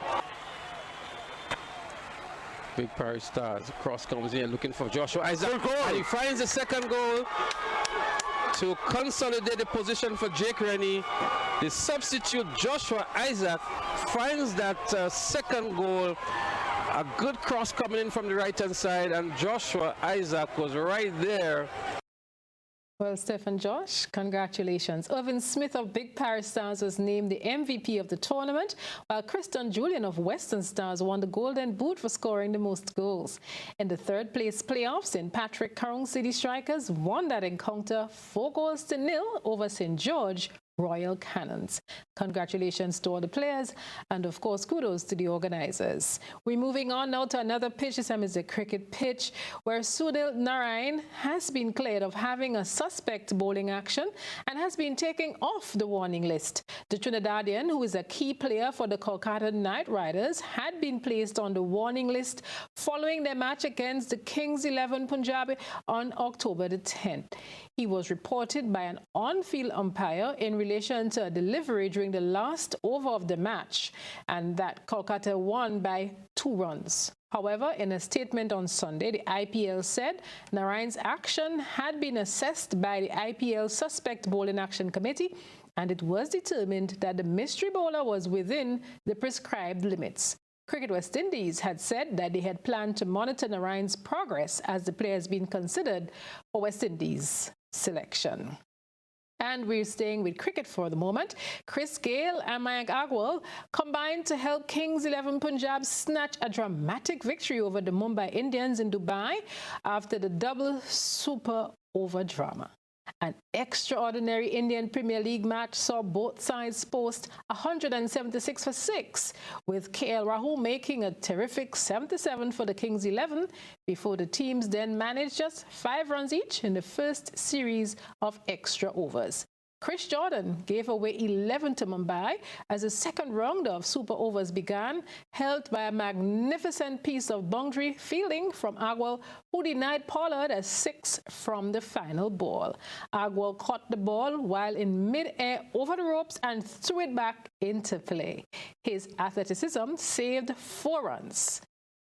Big Parish Stars. Cross comes in looking for Joshua Isaac. And he finds the second goal to consolidate the position for Jake Rennie. The substitute Joshua Isaac finds that second goal. A good cross coming in from the right-hand side, and Joshua Isaac was right there. Well, Stephen Josh, congratulations. Irvin Smith of Big Parish Stars was named the MVP of the tournament, while Kristen Julian of Western Stars won the Golden Boot for scoring the most goals. In the 3rd place playoffs, St. Patrick Karung City Strikers won that encounter 4-0 over St. George Royal Cannons. Congratulations to all the players, and of course kudos to the organizers. We're moving on now to another pitch. This time is the cricket pitch, where Sunil Narayan has been cleared of having a suspect bowling action and has been taken off the warning list. The Trinidadian, who is a key player for the Kolkata Knight Riders, had been placed on the warning list following their match against the Kings 11 Punjab on October the 10th. He was reported by an on-field umpire in relation to a delivery during the last over of the match, and that Kolkata won by 2 runs. However, in a statement on Sunday, the IPL said Narayan's action had been assessed by the IPL Suspect Bowling Action Committee, and it was determined that the mystery bowler was within the prescribed limits. Cricket West Indies had said that they had planned to monitor Narayan's progress as the player has been considered for West Indies selection. And we're staying with cricket for the moment. Chris Gayle and Mayank Agarwal combined to help Kings 11 Punjab snatch a dramatic victory over the Mumbai Indians in Dubai after the double super over drama. An extraordinary Indian Premier League match saw both sides post 176 for 6, with KL Rahul making a terrific 77 for the Kings 11 before the teams then managed just 5 runs each in the first series of extra overs. Chris Jordan gave away 11 to Mumbai as the second round of Super Overs began, helped by a magnificent piece of boundary fielding from Agwal, who denied Pollard a 6 from the final ball. Agwal caught the ball while in mid-air over the ropes and threw it back into play. His athleticism saved 4 runs.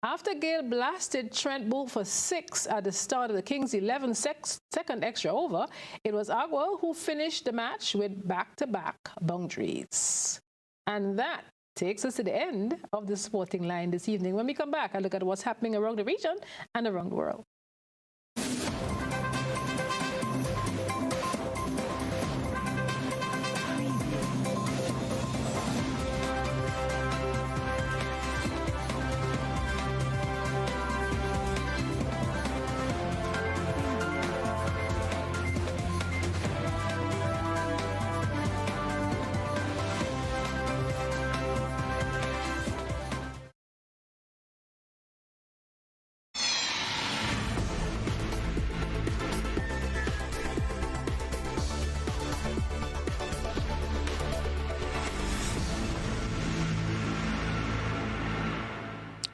After Gale blasted Trent Boult for 6 at the start of the Kings' 11-second extra over, it was Agwal who finished the match with back-to-back boundaries. And that takes us to the end of the Sporting Line this evening. When we come back, I'll look at what's happening around the region and around the world.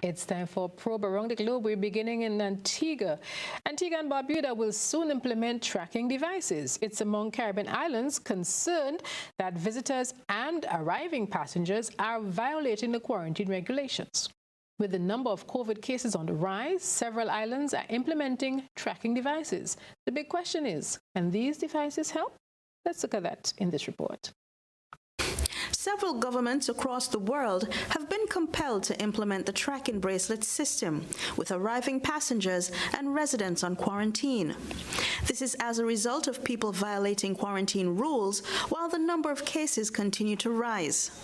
It's time for a probe around the globe. We're beginning in Antigua. Antigua and Barbuda will soon implement tracking devices. It's among Caribbean islands concerned that visitors and arriving passengers are violating the quarantine regulations. With the number of COVID cases on the rise, several islands are implementing tracking devices. The big question is, can these devices help? Let's look at that in this report. Several governments across the world have been compelled to implement the tracking bracelet system with arriving passengers and residents on quarantine. This is as a result of people violating quarantine rules while the number of cases continue to rise.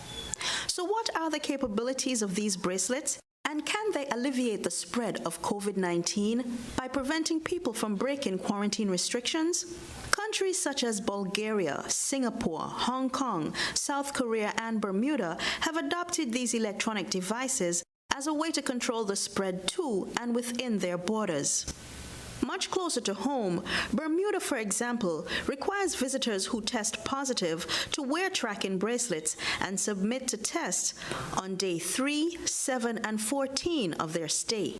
So what are the capabilities of these bracelets? And can they alleviate the spread of COVID-19 by preventing people from breaking quarantine restrictions? Countries such as Bulgaria, Singapore, Hong Kong, South Korea, and Bermuda have adopted these electronic devices as a way to control the spread to and within their borders. Much closer to home, Bermuda, for example, requires visitors who test positive to wear tracking bracelets and submit to tests on day 3, 7, and 14 of their stay.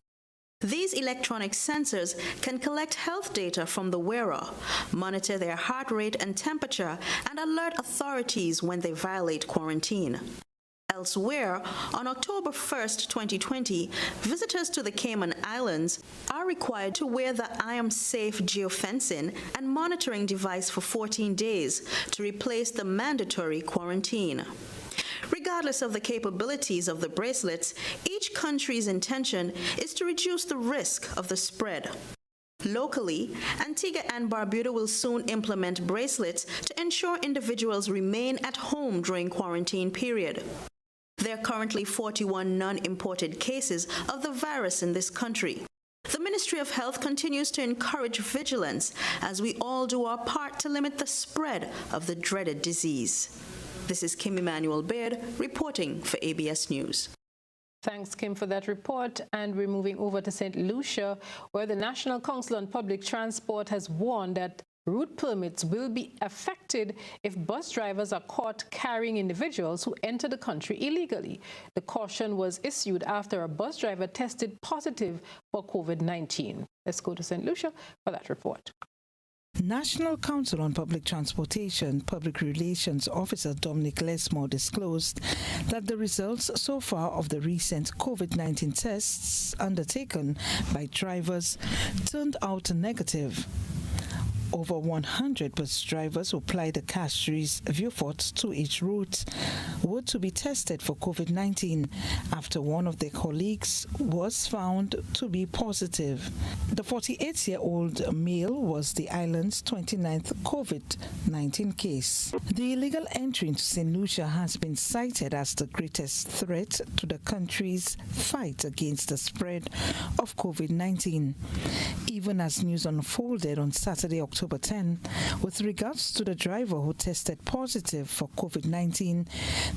These electronic sensors can collect health data from the wearer, monitor their heart rate and temperature, and alert authorities when they violate quarantine. Elsewhere, on October 1st, 2020, visitors to the Cayman Islands are required to wear the I Am Safe geofencing and monitoring device for 14 days to replace the mandatory quarantine. Regardless of the capabilities of the bracelets, each country's intention is to reduce the risk of the spread. Locally, Antigua and Barbuda will soon implement bracelets to ensure individuals remain at home during quarantine period. There are currently 41 non-imported cases of the virus in this country. The Ministry of Health continues to encourage vigilance as we all do our part to limit the spread of the dreaded disease. This is Kim Emmanuel Baird reporting for ABS News. Thanks, Kim, for that report. And we're moving over to St. Lucia, where the National Council on Public Transport has warned that route permits will be affected if bus drivers are caught carrying individuals who enter the country illegally. The caution was issued after a bus driver tested positive for COVID-19. Let's go to St. Lucia for that report. National Council on Public Transportation Public Relations Officer Dominic Lesmore disclosed that the results so far of the recent COVID-19 tests undertaken by drivers turned out negative. Over 100 bus drivers who applied the Castries Viewfort to each route were to be tested for COVID-19 after one of their colleagues was found to be positive. The 48-year-old male was the island's 29th COVID-19 case. The illegal entry into St. Lucia has been cited as the greatest threat to the country's fight against the spread of COVID-19. Even as news unfolded on Saturday, October 10, with regards to the driver who tested positive for COVID-19,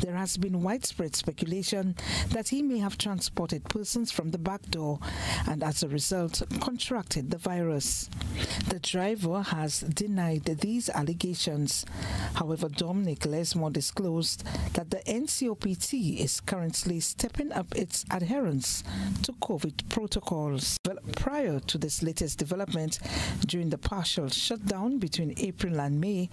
there has been widespread speculation that he may have transported persons from the back door and as a result contracted the virus. The driver has denied these allegations. However, Dominic Lesmore disclosed that the NCOPT is currently stepping up its adherence to COVID protocols. Well, prior to this latest development, during the partial shutdown between April and May,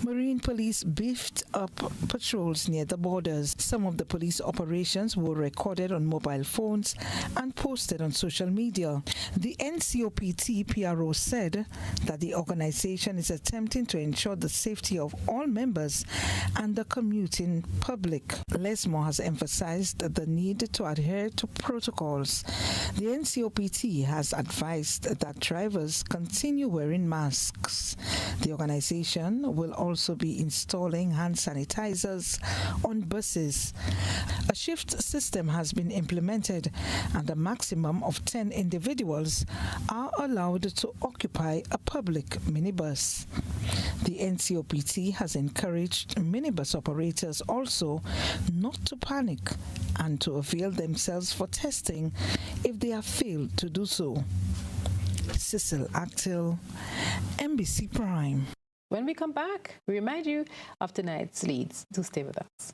Marine Police beefed up patrols near the borders. Some of the police operations were recorded on mobile phones and posted on social media. The NCOPT PRO said that the organization is attempting to ensure the safety of all members and the commuting public. Lesmore has emphasized the need to adhere to protocols. The NCOPT has advised that drivers continue wearing masks. The organization will also be installing hand sanitizers on buses. A shift system has been implemented and a maximum of 10 individuals are allowed to occupy a public minibus. The NCOPT has encouraged minibus operators also not to panic and to avail themselves for testing if they have failed to do so. Cecil Actil, NBC Prime. When we come back, we remind you of tonight's leads. Do stay with us.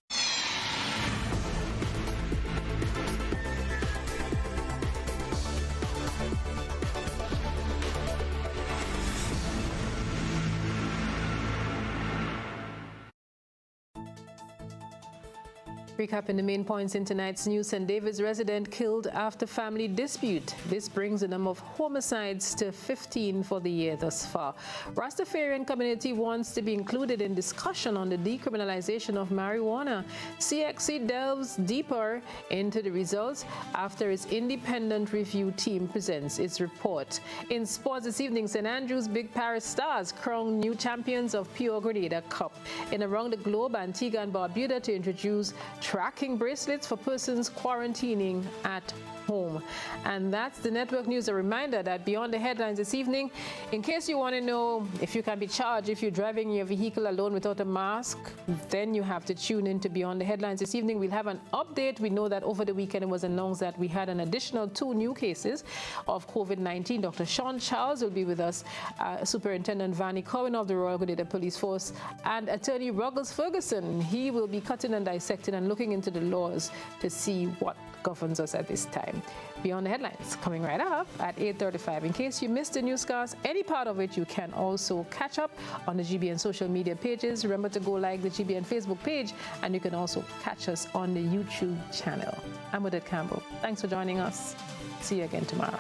Recapping the main points in tonight's news: St. David's resident killed after family dispute. This brings the number of homicides to 15 for the year thus far. Rastafarian community wants to be included in discussion on the decriminalization of marijuana. CXC delves deeper into the results after its independent review team presents its report. In sports this evening, St. Andrews Big Paris Stars crowned new champions of Pure Grenada Cup. In Around the Globe, Antigua and Barbuda to introduce tracking bracelets for persons quarantining at home. And that's the network news. A reminder that beyond the headlines this evening, in case you want to know if you can be charged if you're driving your vehicle alone without a mask, then you have to tune in to Beyond the Headlines this evening. We'll have an update. We know that over the weekend it was announced that we had an additional 2 new cases of COVID-19. Dr. Sean Charles will be with us, Superintendent Vanny Cohen of the Royal Grenada Police Force, and Attorney Ruggles Ferguson. He will be cutting and dissecting and looking into the laws to see what governs us at this time. Beyond the Headlines coming right up at 8:35. In case you missed the newscast, any part of it, you can also catch up on the GBN social media pages. Remember to go like the GBN Facebook page, and you can also catch us on the YouTube channel. I'm Odette Campbell. Thanks for joining us. See you again tomorrow.